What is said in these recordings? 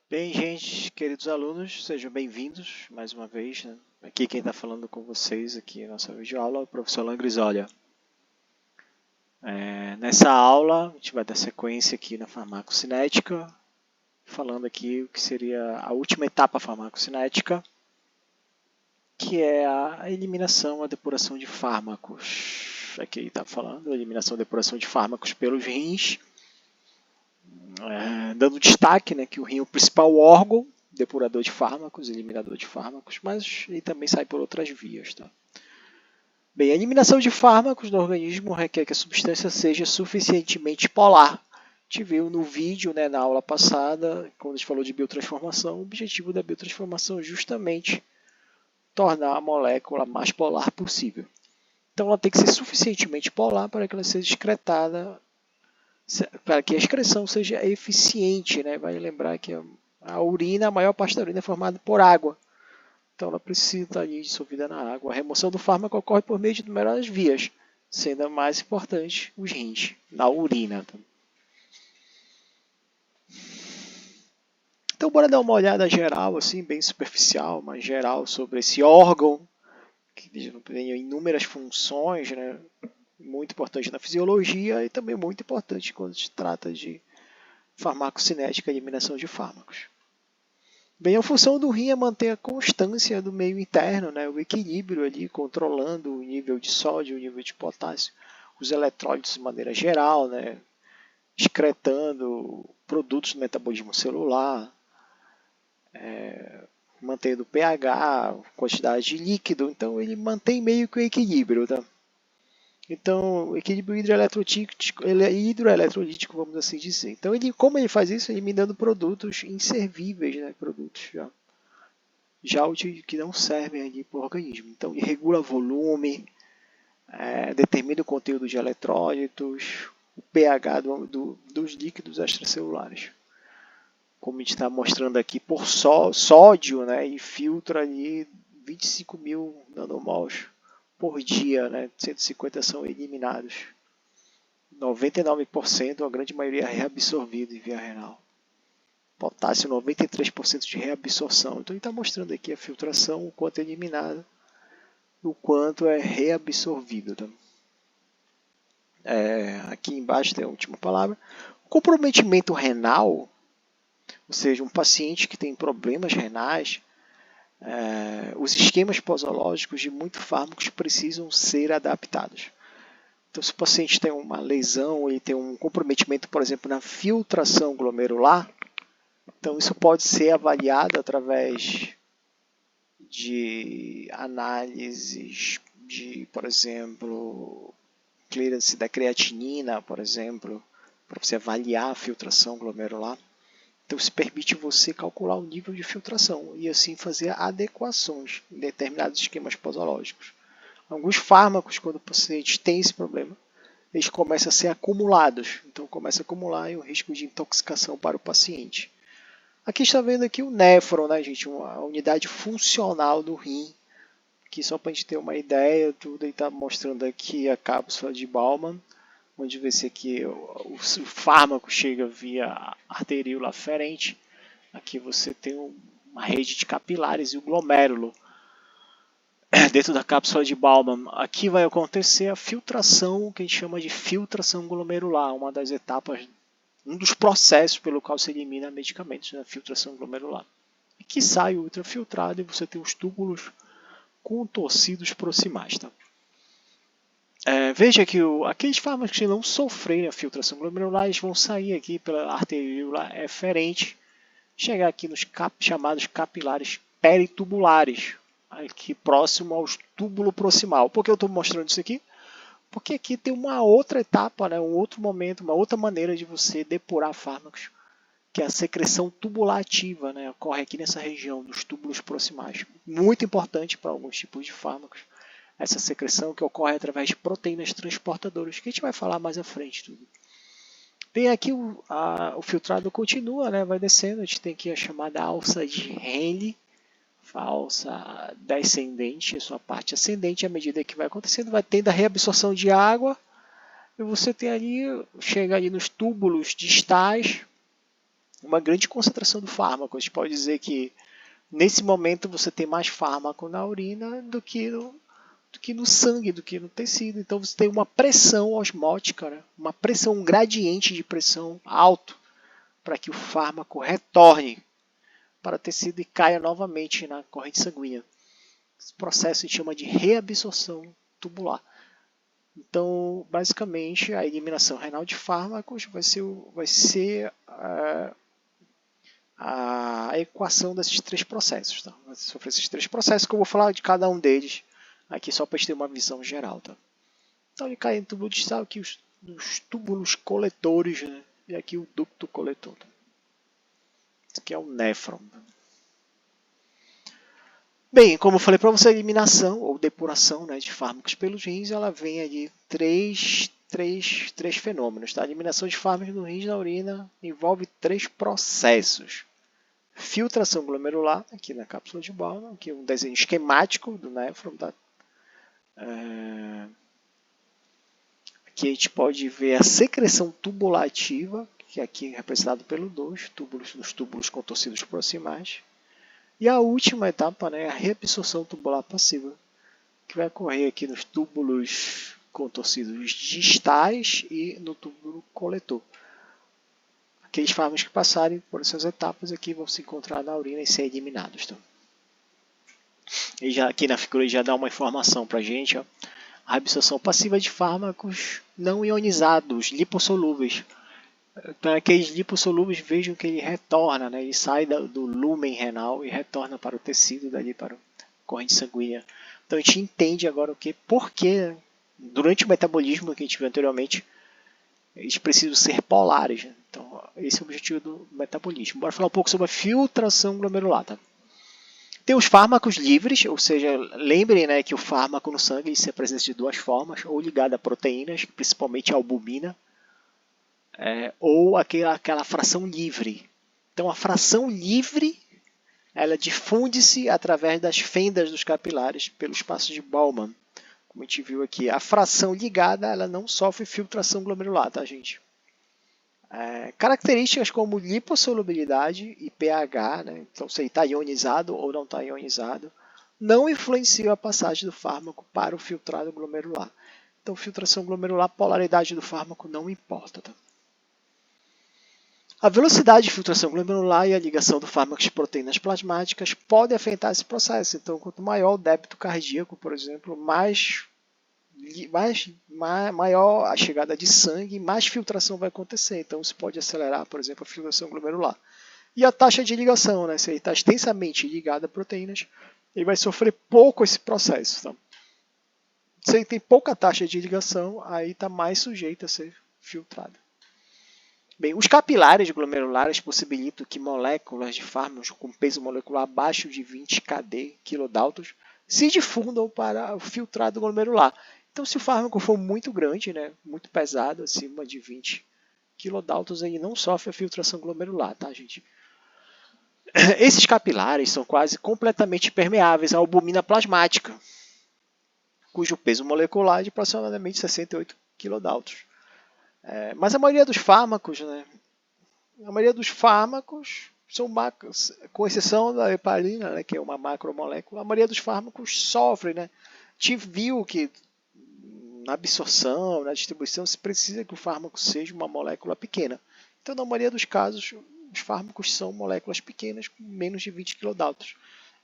Bem, gente, queridos alunos, sejam bem-vindos mais uma vez, né? Aqui quem está falando com vocês aqui na nossa videoaula é o professor Alan Grisolha. Nessa aula, a gente vai dar sequência aqui na farmacocinética, falando aqui o que seria a última etapa farmacocinética, que é a eliminação, a depuração de fármacos. Aqui está falando a eliminação e depuração de fármacos pelos rins, dando destaque, né, que o rim é o principal órgão depurador de fármacos, eliminador de fármacos, mas ele também sai por outras vias. Tá? Bem, a eliminação de fármacos no organismo requer que a substância seja suficientemente polar. A gente viu no vídeo, né, na aula passada, quando a gente falou de biotransformação, o objetivo da biotransformação é justamente tornar a molécula mais polar possível. Então ela tem que ser suficientemente polar para que ela seja excretada, para que a excreção seja eficiente. Né? Vai lembrar que a urina, a maior parte da urina é formada por água. Então ela precisa estar ali dissolvida na água. A remoção do fármaco ocorre por meio de numerosas vias, sendo a mais importante os rins, na urina. Então bora dar uma olhada geral, assim, bem superficial, mas geral sobre esse órgão, que tem inúmeras funções, né? Muito importante na fisiologia e também muito importante quando se trata de farmacocinética e eliminação de fármacos. Bem, a função do rim é manter a constância do meio interno, né, o equilíbrio ali, controlando o nível de sódio, o nível de potássio, os eletrólitos de maneira geral, né, excretando produtos do metabolismo celular, mantendo o pH, quantidade de líquido, então ele mantém meio que o equilíbrio. Tá? Então, o equilíbrio hidroeletrolítico, vamos assim dizer. Então, como ele faz isso? Eliminando produtos inservíveis, né, produtos já que não servem ali para o organismo. Então, ele regula volume, determina o conteúdo de eletrólitos, o pH dos líquidos extracelulares. Como a gente está mostrando aqui, por sódio, né, e filtra ali 25 mil nanomols por dia, né, 150 são eliminados. 99%, a grande maioria é reabsorvido em via renal. Potássio, 93% de reabsorção. Então ele está mostrando aqui a filtração, o quanto é eliminado, o quanto é reabsorvido. Tá? Aqui embaixo tem a última palavra. O comprometimento renal, ou seja, um paciente que tem problemas renais, os esquemas posológicos de muitos fármacos precisam ser adaptados. Então, se o paciente tem uma lesão, ele tem um comprometimento, por exemplo, na filtração glomerular, então isso pode ser avaliado através de análises de, por exemplo, clearance da creatinina, por exemplo, para você avaliar a filtração glomerular. Então, isso permite você calcular o nível de filtração e assim fazer adequações em determinados esquemas posológicos. Alguns fármacos, quando o paciente tem esse problema, eles começam a ser acumulados. Então, começa a acumular e o risco de intoxicação para o paciente. Aqui está vendo aqui o néfron, né, gente? Uma unidade funcional do rim. Aqui só para a gente ter uma ideia, tudo aí está mostrando aqui a cápsula de Bowman, onde você aqui o fármaco chega via arteríola aferente. Aqui você tem uma rede de capilares e o glomérulo dentro da cápsula de Bowman. Aqui vai acontecer a filtração, que a gente chama de filtração glomerular, uma das etapas, um dos processos pelo qual se elimina medicamentos, na filtração glomerular. Aqui sai o ultrafiltrado e você tem os túbulos contorcidos proximais. Tá? Veja que aqueles fármacos que não sofrerem a filtração glomerular, eles vão sair aqui pela arteríola eferente, chegar aqui nos chamados capilares peritubulares, aqui próximo ao túbulo proximal. Por que eu estou mostrando isso aqui? Porque aqui tem uma outra etapa, né, um outro momento, uma outra maneira de você depurar fármacos, que é a secreção tubular ativa, né, ocorre aqui nessa região dos túbulos proximais. Muito importante para alguns tipos de fármacos, essa secreção que ocorre através de proteínas transportadoras, que a gente vai falar mais à frente. Tudo. Tem aqui o filtrado continua, né, vai descendo, a gente tem aqui a chamada alça de Henle, a alça descendente, a sua parte ascendente, à medida que vai acontecendo, vai tendo a reabsorção de água, e você tem ali, chega ali nos túbulos distais, uma grande concentração do fármaco. A gente pode dizer que nesse momento você tem mais fármaco na urina do que no sangue, do que no tecido. Então você tem uma pressão osmótica, né? Uma pressão, um gradiente de pressão alto para que o fármaco retorne para o tecido e caia novamente na corrente sanguínea. Esse processo se chama de reabsorção tubular. Então, basicamente, a eliminação renal de fármacos vai ser a equação desses três processos. Tá? Vai sofrer esses três processos que eu vou falar de cada um deles aqui só para a gente ter uma visão geral. Tá? Então, ele cai no túbulo distal, aqui os túbulos coletores, né? E aqui o ducto coletor. Tá? Esse aqui é o néfron. Tá? Bem, como eu falei para você, a eliminação ou depuração, né, de fármacos pelos rins, ela vem de três fenômenos. Tá? A eliminação de fármacos no rins na urina envolve três processos. Filtração glomerular, aqui na cápsula de Bowman, aqui um desenho esquemático do néfron. Tá? Aqui a gente pode ver a secreção tubulativa, que aqui é representado pelos dois túbulos, nos túbulos contorcidos proximais. E a última etapa, né, a reabsorção tubular passiva, que vai ocorrer aqui nos túbulos contorcidos distais e no túbulo coletor. Aqueles fármacos que passarem por essas etapas aqui vão se encontrar na urina e ser eliminados. Tá? E já, aqui na figura já dá uma informação para a gente. Ó, a reabsorção passiva de fármacos não ionizados, lipossolúveis. Então, aqueles lipossolúveis, vejam que ele retorna, né? Ele sai do lúmen renal e retorna para o tecido, dali para a corrente sanguínea. Então, a gente entende agora por que, durante o metabolismo que a gente viu anteriormente, eles precisam ser polares. Né? Então, esse é o objetivo do metabolismo. Bora falar um pouco sobre a filtração glomerular. Tá? Tem os fármacos livres, ou seja, lembrem, né, que o fármaco no sangue se apresenta de duas formas, ou ligado a proteínas, principalmente a albumina, ou aquela fração livre. Então, a fração livre ela difunde-se através das fendas dos capilares pelo espaço de Bowman, como a gente viu aqui. A fração ligada ela não sofre filtração glomerular, tá, gente? Características como lipossolubilidade e pH, né? Então se ele está ionizado ou não está ionizado, não influenciam a passagem do fármaco para o filtrado glomerular. Então, filtração glomerular, polaridade do fármaco não importa. Tá? A velocidade de filtração glomerular e a ligação do fármaco às proteínas plasmáticas pode afetar esse processo. Então, quanto maior o débito cardíaco, por exemplo, maior a chegada de sangue, mais filtração vai acontecer. Então, isso pode acelerar, por exemplo, a filtração glomerular. E a taxa de ligação, né? Se ele está extensamente ligado a proteínas, ele vai sofrer pouco esse processo. Tá? Se ele tem pouca taxa de ligação, aí está mais sujeito a ser filtrado. Bem, os capilares glomerulares possibilitam que moléculas de fármacos com peso molecular abaixo de 20 kDa se difundam para o filtrado glomerular. Então, se o fármaco for muito grande, né, muito pesado, acima de 20 kDa, ele não sofre a filtração glomerular, tá, gente? Esses capilares são quase completamente permeáveis à albumina plasmática, cujo peso molecular é de aproximadamente 68 kDa. Mas a maioria dos fármacos, né, são com exceção da heparina, né, que é uma macromolécula, a maioria dos fármacos sofrem, né? A gente viu que na absorção, na distribuição, se precisa que o fármaco seja uma molécula pequena. Então, na maioria dos casos, os fármacos são moléculas pequenas com menos de 20 kDa.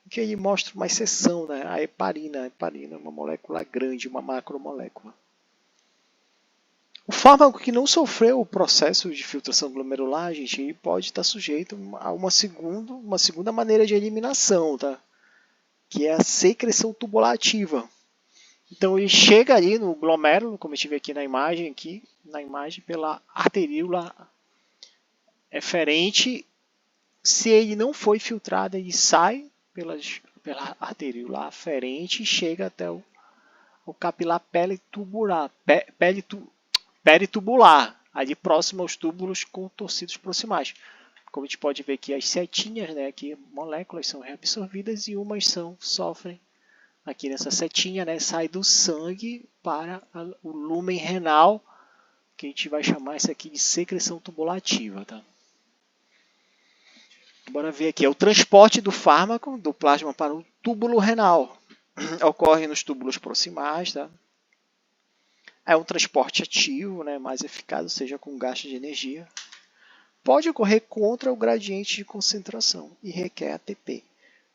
O que aí mostra uma exceção, né? A heparina é uma molécula grande, uma macromolécula. O fármaco que não sofreu o processo de filtração glomerular, gente, ele pode estar sujeito a uma segunda maneira de eliminação, tá? Que é a secreção tubulativa. Então ele chega ali no glomérulo, como a gente vê aqui na imagem, pela arteríola eferente. Se ele não foi filtrado, ele sai pela arteríola aferente e chega até o capilar peritubular, ali próximo aos túbulos contorcidos proximais. Como a gente pode ver aqui, as setinhas, né, aqui, moléculas são reabsorvidas e umas sofrem aqui nessa setinha, né, sai do sangue para o lúmen renal, que a gente vai chamar isso aqui de secreção tubulativa. Tá? Bora ver aqui. É o transporte do fármaco do plasma para o túbulo renal. Ocorre nos túbulos proximais, tá? É um transporte ativo, né, mais eficaz, ou seja, com gasto de energia. Pode ocorrer contra o gradiente de concentração e requer ATP.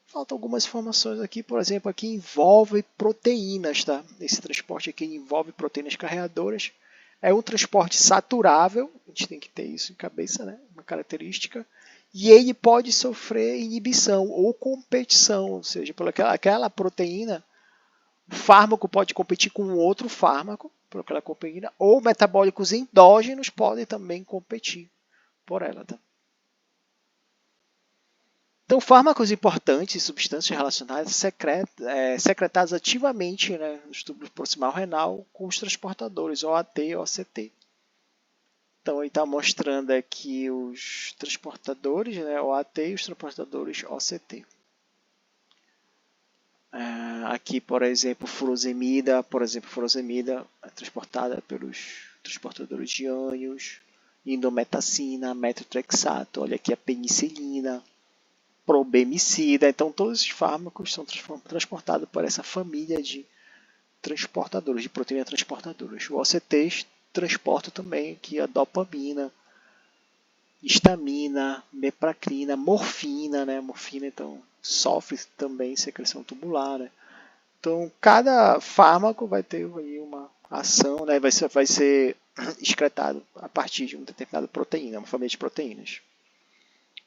Faltam algumas informações aqui, por exemplo, aqui envolve proteínas, tá? Esse transporte aqui envolve proteínas carreadoras. É um transporte saturável, a gente tem que ter isso em cabeça, né? Uma característica. E ele pode sofrer inibição ou competição, ou seja, por aquela proteína, o fármaco pode competir com outro fármaco, por aquela proteína, ou metabólicos endógenos podem também competir por ela, tá? Então, fármacos importantes e substâncias relacionadas secretadas ativamente, né, nos tubos proximal renal com os transportadores OAT e OCT. Então, ele está mostrando aqui os transportadores, né, OAT e os transportadores OCT. Aqui, por exemplo, furosemida é transportada pelos transportadores de ânions, indometacina, metotrexato, olha aqui a penicilina, probemicida. Então, todos esses fármacos são transportados por essa família de transportadores, de proteína transportadoras. O OCT transporta também aqui a dopamina, histamina, mepracrina, morfina, né? Morfina, então, sofre também secreção tubular, né? Então, cada fármaco vai ter aí uma ação, né? vai ser excretado a partir de uma determinada proteína, uma família de proteínas.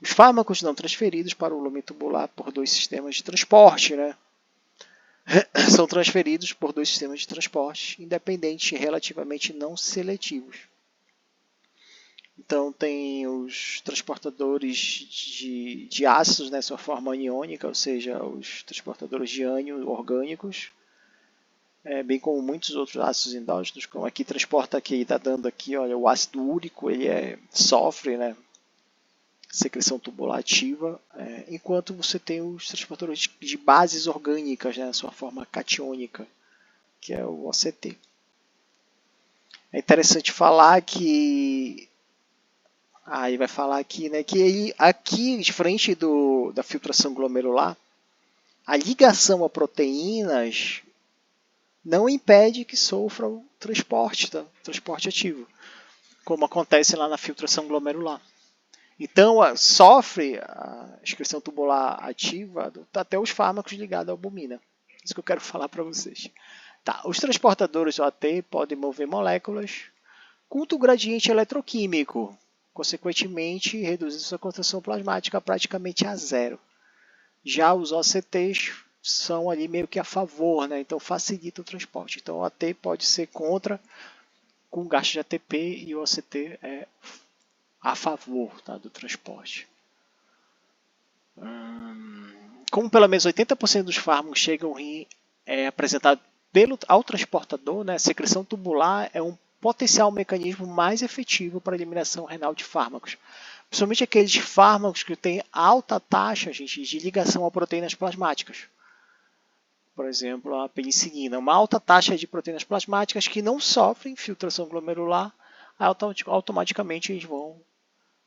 Os fármacos não transferidos para o lume tubular por dois sistemas de transporte, né? São transferidos por dois sistemas de transporte independentes e relativamente não seletivos. Então, tem os transportadores de ácidos, né, sua forma aniônica, ou seja, os transportadores de ânion orgânicos, bem como muitos outros ácidos endógenos, como aqui transporta, aqui está dando aqui, olha, o ácido úrico, ele sofre, né, secreção tubular ativa, enquanto você tem os transportadores de bases orgânicas, né, na sua forma catiônica, que é o OCT. É interessante falar que ele vai falar aqui, né, que ele, aqui, diferente da filtração glomerular, a ligação a proteínas não impede que sofra o transporte, tá? Transporte ativo, como acontece lá na filtração glomerular. Então, sofre a excreção tubular ativa até os fármacos ligados à albumina. Isso que eu quero falar para vocês. Tá, os transportadores OAT podem mover moléculas com o gradiente eletroquímico, consequentemente reduzindo sua concentração plasmática praticamente a zero. Já os OCTs são ali meio que a favor, né? Então facilita o transporte. Então o OAT pode ser contra com gasto de ATP e o OCT é a favor, tá, do transporte. Como pelo menos 80% dos fármacos chegam ao rim apresentado ao transportador, né, a secreção tubular é um potencial mecanismo mais efetivo para a eliminação renal de fármacos. Principalmente aqueles fármacos que têm alta taxa, gente, de ligação a proteínas plasmáticas. Por exemplo, a penicilina, uma alta taxa de proteínas plasmáticas que não sofrem filtração glomerular, automaticamente eles vão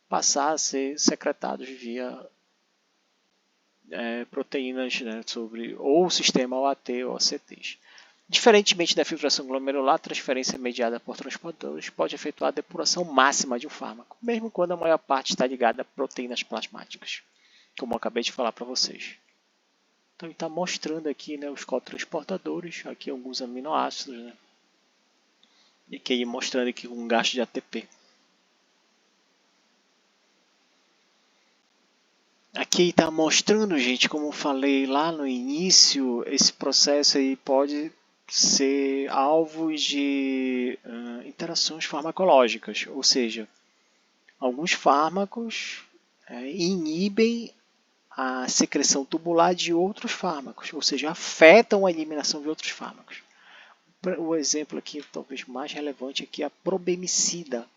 passar a ser secretados via proteínas, né, sobre ou o sistema OAT ou OCTs. Diferentemente da filtração glomerular, a transferência mediada por transportadores pode efetuar a depuração máxima de um fármaco, mesmo quando a maior parte está ligada a proteínas plasmáticas, como eu acabei de falar para vocês. Então ele está mostrando aqui, né, os cotransportadores, aqui alguns aminoácidos, né, e que ele mostrando aqui um gasto de ATP. Aqui está mostrando, gente, como eu falei lá no início, esse processo aí pode ser alvo de interações farmacológicas, ou seja, alguns fármacos inibem a secreção tubular de outros fármacos, ou seja, afetam a eliminação de outros fármacos. O exemplo aqui, talvez mais relevante, aqui é a probemicida.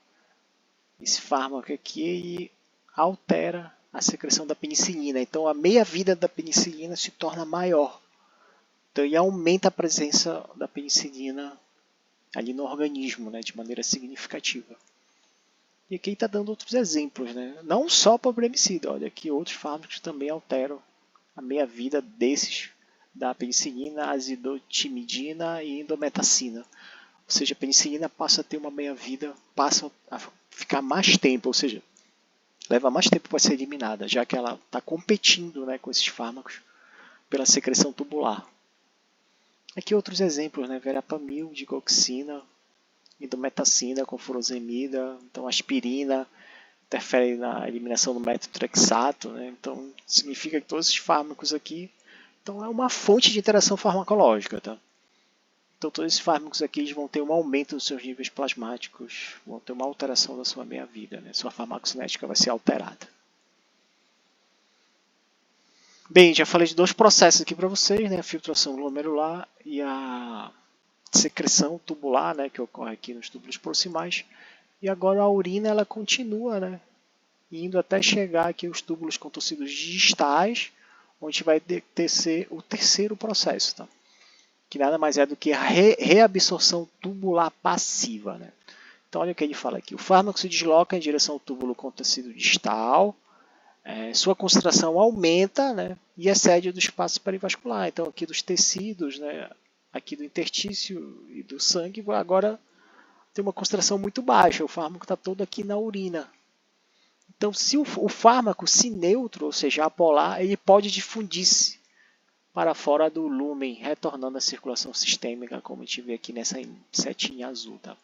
Esse fármaco aqui ele altera a secreção da penicilina. Então, a meia-vida da penicilina se torna maior. Então, ele aumenta a presença da penicilina ali no organismo, né, de maneira significativa. E aqui está dando outros exemplos, né? Não só para o bremicida, olha aqui outros fármacos também alteram a meia-vida desses, da penicilina, azidotimidina e indometacina. Ou seja, a penicilina passa a ter uma meia-vida, passa a ficar mais tempo, ou seja, leva mais tempo para ser eliminada, já que ela está competindo, né, com esses fármacos pela secreção tubular. Aqui outros exemplos, né, verapamil, digoxina, indometacina com furosemida, então aspirina, interfere na eliminação do metotrexato, né? Então significa que todos esses fármacos aqui, então é uma fonte de interação farmacológica, tá? Então todos esses fármacos aqui eles vão ter um aumento dos seus níveis plasmáticos, vão ter uma alteração da sua meia-vida, né? Sua farmacocinética vai ser alterada. Bem, já falei de dois processos aqui para vocês, né? A filtração glomerular e a secreção tubular, né? Que ocorre aqui nos túbulos proximais. E agora a urina ela continua, né? Indo até chegar aqui aos túbulos contorcidos distais, onde vai tecer o terceiro processo, tá? Que nada mais é do que a reabsorção tubular passiva, né? Então olha o que ele fala aqui. O fármaco se desloca em direção ao túbulo contorcido distal, sua concentração aumenta, né? E excede do espaço perivascular. Então aqui dos tecidos, né? Aqui do interstício e do sangue, agora tem uma concentração muito baixa. O fármaco está todo aqui na urina. Então, se o fármaco, se neutro, ou seja, apolar, ele pode difundir-se para fora do lúmen, retornando à circulação sistêmica, como a gente vê aqui nessa setinha azul. Tá?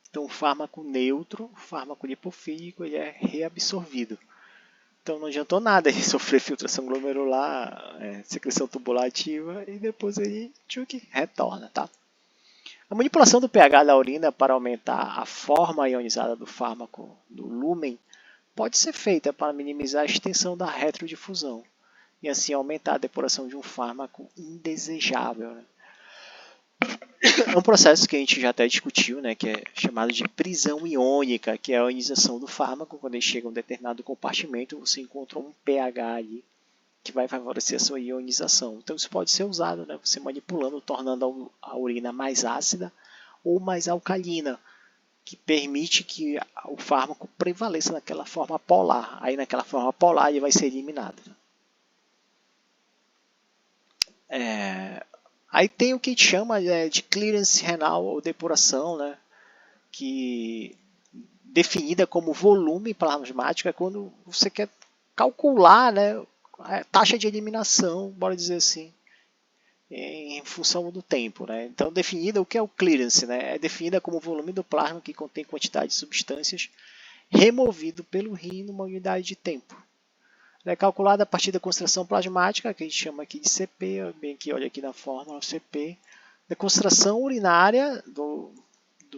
Então, o fármaco neutro, o fármaco lipofílico, ele é reabsorvido. Então, não adiantou nada ele sofrer filtração glomerular, secreção tubular ativa, e depois ele retorna. Tá? A manipulação do pH da urina para aumentar a forma ionizada do fármaco no lúmen pode ser feita para minimizar a extensão da retrodifusão e assim aumentar a depuração de um fármaco indesejável. Né? É um processo que a gente já até discutiu, né, que é chamado de prisão iônica, que é a ionização do fármaco. Quando ele chega a um determinado compartimento, você encontra um pH ali que vai favorecer a sua ionização. Então isso pode ser usado, né, você manipulando, tornando a urina mais ácida ou mais alcalina, que permite que o fármaco prevaleça naquela forma polar. Aí naquela forma polar ele vai ser eliminado. Aí tem o que a gente chama de clearance renal ou depuração, né, que definida como volume plasmático é quando você quer calcular, né, a taxa de eliminação, bora dizer assim, em função do tempo. Né? Então, definida o que é o clearance, né? É definida como o volume do plasma que contém quantidade de substâncias removido pelo rim numa unidade de tempo. É calculada a partir da concentração plasmática, que a gente chama aqui de CP, bem aqui, olha aqui na fórmula, CP, da concentração urinária do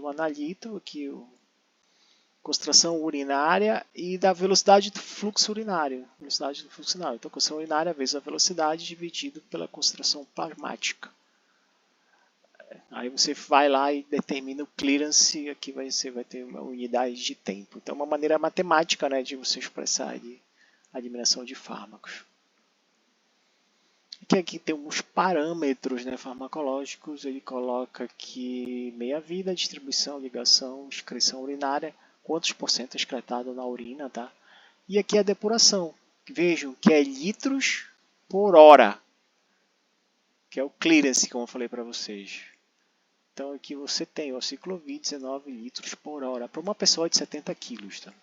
analito, aqui concentração urinária e da velocidade do fluxo urinário. Velocidade do fluxo urinário. Então, a concentração urinária vezes a velocidade dividido pela concentração plasmática. Aí você vai lá e determina o clearance, aqui você vai ter uma unidade de tempo. Então, é uma maneira matemática, né, de você expressar a eliminação de fármacos. Aqui tem uns parâmetros, né, farmacológicos. Ele coloca aqui meia-vida, distribuição, ligação, excreção urinária, quantos por cento é excretado na urina, tá? E aqui a depuração. Vejam que é litros por hora, que é o clearance, como eu falei para vocês. Então aqui você tem o ciclovir 19 litros por hora para uma pessoa de 70 quilos, tá?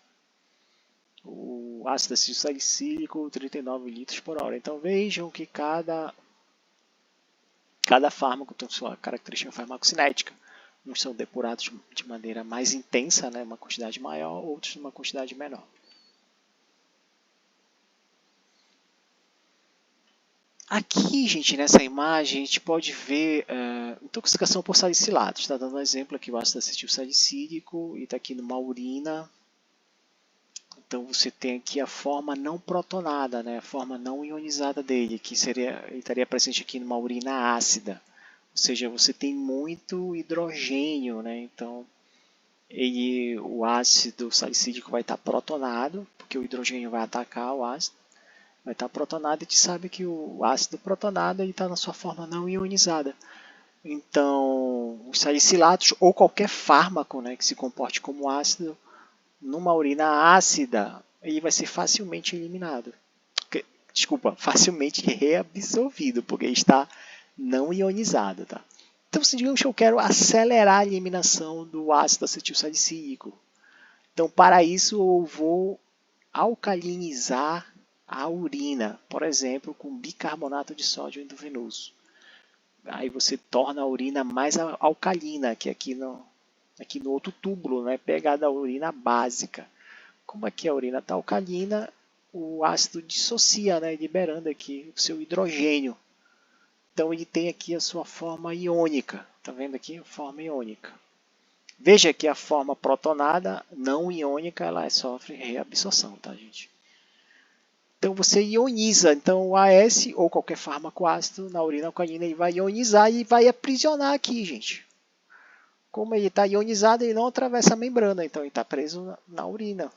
O ácido acetilsalicílico 39 litros por hora. Então vejam que cada fármaco tem sua característica farmacocinética. Uns são depurados de maneira mais intensa, né, uma quantidade maior, outros uma quantidade menor. Aqui, gente, nessa imagem, a gente pode ver intoxicação por salicilatos. Está dando um exemplo aqui, o ácido acetilsalicílico, e está aqui numa urina. Então você tem aqui a forma não protonada, né, a forma não ionizada dele, que ele estaria presente aqui numa urina ácida. Ou seja, você tem muito hidrogênio, né? Então o ácido salicílico vai estar protonado, porque o hidrogênio vai atacar o ácido. Vai estar protonado e a gente sabe que o ácido protonado está na sua forma não ionizada. Então, os salicilatos ou qualquer fármaco, né, que se comporte como ácido, numa urina ácida, ele vai ser facilmente eliminado. Desculpa, facilmente reabsorvido, porque está não ionizado. Tá? Então, se digamos que eu quero acelerar a eliminação do ácido acetilsalicílico, então para isso eu vou alcalinizar a urina, por exemplo, com bicarbonato de sódio endovenoso. Aí você torna a urina mais alcalina, que aqui no outro túbulo, né, pegada a urina básica. Como aqui a urina está alcalina, o ácido dissocia, né, liberando aqui o seu hidrogênio. Então ele tem aqui a sua forma iônica. Está vendo aqui? Forma iônica. Veja que a forma protonada não iônica ela sofre reabsorção, tá, gente? Então você ioniza, então o AS ou qualquer fármaco ácido na urina alcalina ele vai ionizar e vai aprisionar aqui, gente. Como ele está ionizado, ele não atravessa a membrana, então ele está preso na urina.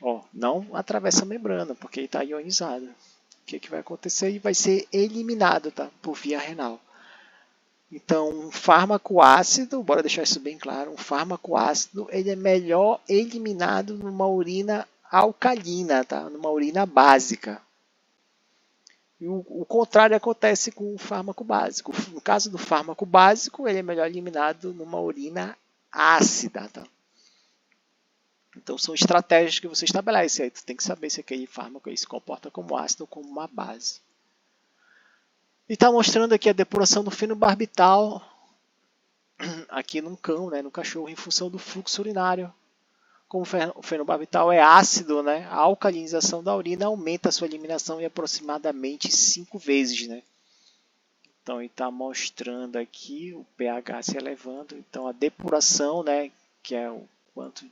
Ó, não atravessa a membrana, porque ele está ionizado. O que vai acontecer? Ele vai ser eliminado, tá? Por via renal. Então, um fármaco ácido, bora deixar isso bem claro, um fármaco ácido ele é melhor eliminado numa urina alcalina, tá? Numa urina básica. E o contrário acontece com o fármaco básico. No caso do fármaco básico, ele é melhor eliminado numa urina ácida, tá? Então são estratégias que você estabelece. Aí tu tem que saber se aquele fármaco aí se comporta como ácido ou como uma base. E está mostrando aqui a depuração do fenobarbital aqui num cão, né, no cachorro, em função do fluxo urinário. Como o fenobarbital é ácido, né, a alcalinização da urina aumenta a sua eliminação em aproximadamente 5 vezes. Né? Então ele está mostrando aqui o pH se elevando. Então a depuração, né, que é o quanto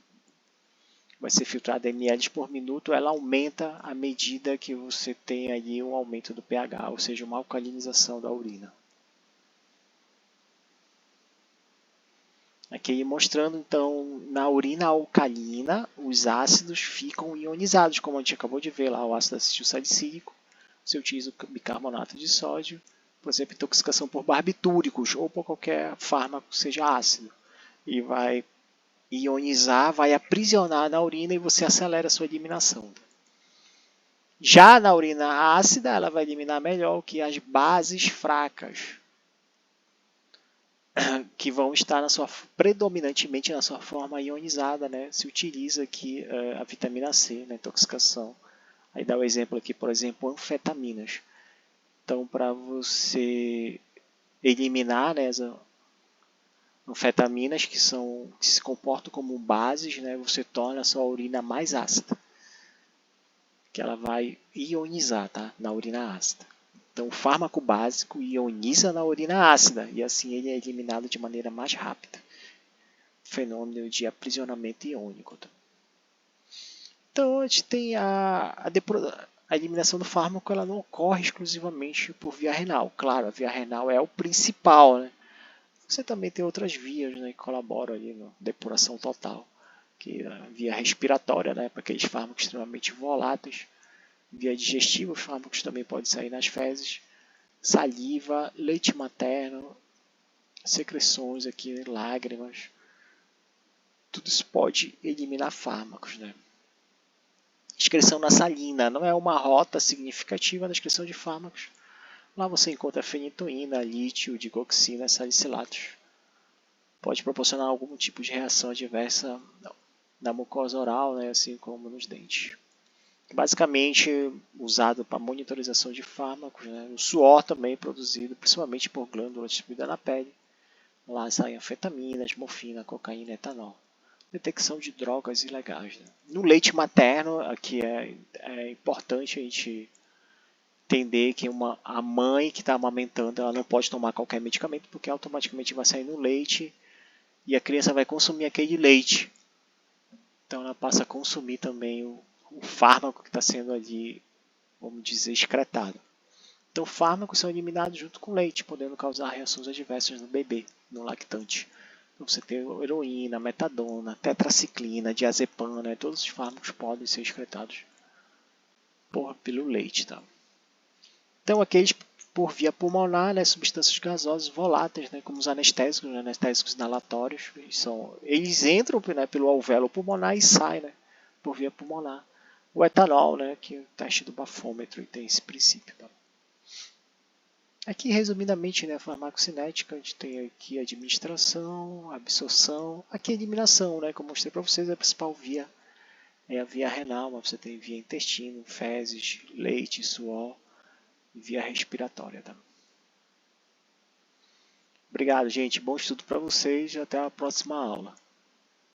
vai ser filtrado ml por minuto, ela aumenta à medida que você tem ali um aumento do pH, ou seja, uma alcalinização da urina. Aqui mostrando então na urina alcalina os ácidos ficam ionizados, como a gente acabou de ver lá, o ácido acetilsalicílico. Você utiliza o bicarbonato de sódio, por exemplo, intoxicação por barbitúricos ou por qualquer fármaco que seja ácido, e vai ionizar, vai aprisionar na urina e você acelera a sua eliminação. Já na urina ácida, ela vai eliminar melhor que as bases fracas, que vão estar predominantemente na sua forma ionizada. Né? Se utiliza aqui a vitamina C na intoxicação. Aí dá o exemplo aqui, por exemplo, anfetaminas. Então, para você eliminar, né, as anfetaminas que se comportam como bases, né, você torna a sua urina mais ácida, que ela vai ionizar, tá, na urina ácida. Então, o fármaco básico ioniza na urina ácida e assim ele é eliminado de maneira mais rápida. Fenômeno de aprisionamento iônico. Tá? Então, a gente tem a eliminação do fármaco, ela não ocorre exclusivamente por via renal. Claro, a via renal é o principal, né? Você também tem outras vias, né, que colaboram ali na depuração total, que é a via respiratória, né, para aqueles fármacos extremamente voláteis. Via digestiva, os fármacos também podem sair nas fezes. Saliva, leite materno, secreções aqui, lágrimas. Tudo isso pode eliminar fármacos. Né? Excreção na salina não é uma rota significativa na excreção de fármacos. Lá você encontra fenitoína, lítio, digoxina, salicilatos. Pode proporcionar algum tipo de reação adversa na mucosa oral, né, assim como nos dentes. Basicamente usado para monitorização de fármacos. Né? O suor também é produzido principalmente por glândulas distribuídas na pele. Lá saem anfetaminas, morfina, cocaína, etanol. Detecção de drogas ilegais. Né? No leite materno, aqui é importante a gente entender que a mãe que está amamentando ela não pode tomar qualquer medicamento porque automaticamente vai sair no leite e a criança vai consumir aquele leite. Então ela passa a consumir também o fármaco que está sendo ali, vamos dizer, excretado. Então fármacos são eliminados junto com leite, podendo causar reações adversas no bebê, no lactante. Então você tem heroína, metadona, tetraciclina, diazepam, né? Todos os fármacos podem ser excretados pelo leite. Tá? Então aqueles por via pulmonar, né, substâncias gasosas voláteis, né, como os anestésicos, né, anestésicos inalatórios. Eles entram, né, pelo alvéolo pulmonar e saem, né, por via pulmonar. O etanol, né, que é o teste do bafômetro, tem esse princípio. Tá? Aqui, resumidamente, né, a farmacocinética, a gente tem aqui a administração, a absorção, aqui a eliminação, né, como eu mostrei para vocês, a principal via é a via renal, mas você tem via intestino, fezes, leite, suor, e via respiratória. Tá? Obrigado, gente. Bom estudo para vocês e até a próxima aula.